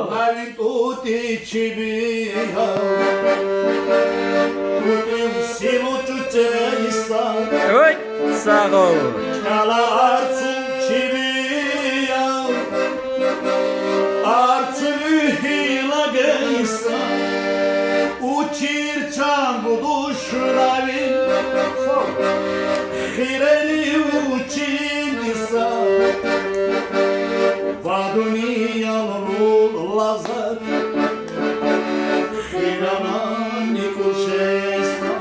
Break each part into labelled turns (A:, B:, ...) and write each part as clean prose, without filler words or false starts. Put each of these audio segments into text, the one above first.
A: Mavin tuti cibia Tuti silu ciuceisa
B: Oi, sağ ol.
A: Cala arțu cibia Arțu hila geisa Ucirciam budușlavin Hireni ucindisa Vadunia lor lazar Hirana Nicușesta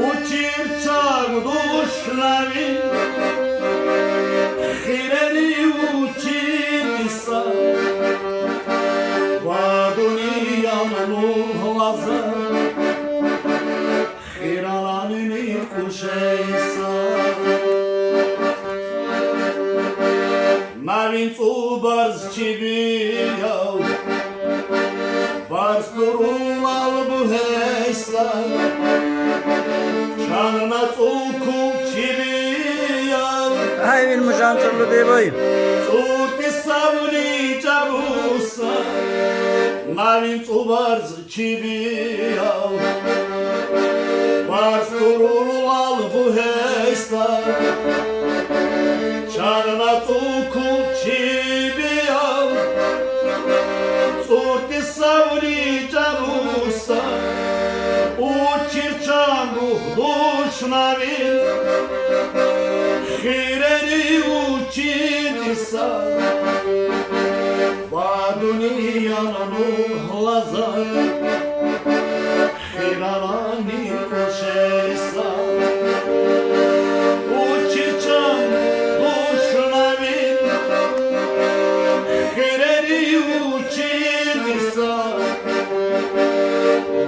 A: Ucirciam budușlavin Hireni ucindisa Vadunia lor lazar Hirana Nicușesta Mavin barz cibiyau Barz durul albu heysa Çanına tsukul cibiyau
B: Ay benim şansırlı değil boy.
A: Tsurti savni cabusa Mavin barz cibiyau Barz durul albu heysa Çanına tsukul cibiyau Tsurti savni cabusa Ucirciam budușnavin Hireni ucindisa Vaduniyanul lazar Hirana Nicușesa Ucirciam budușnavin Hireni ucindisa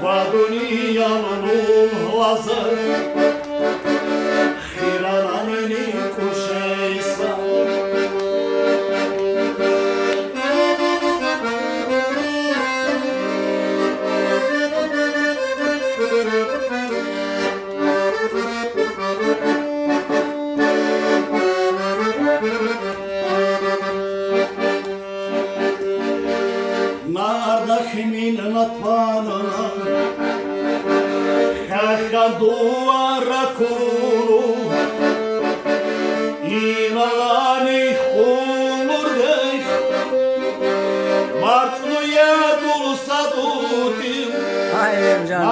A: Vaduniyanul lazar Hirana Nicușesa Nardach min natvanana Kakadua rakulu Inalani humurdei Martnu yedul sadutim
B: Ay benim canım.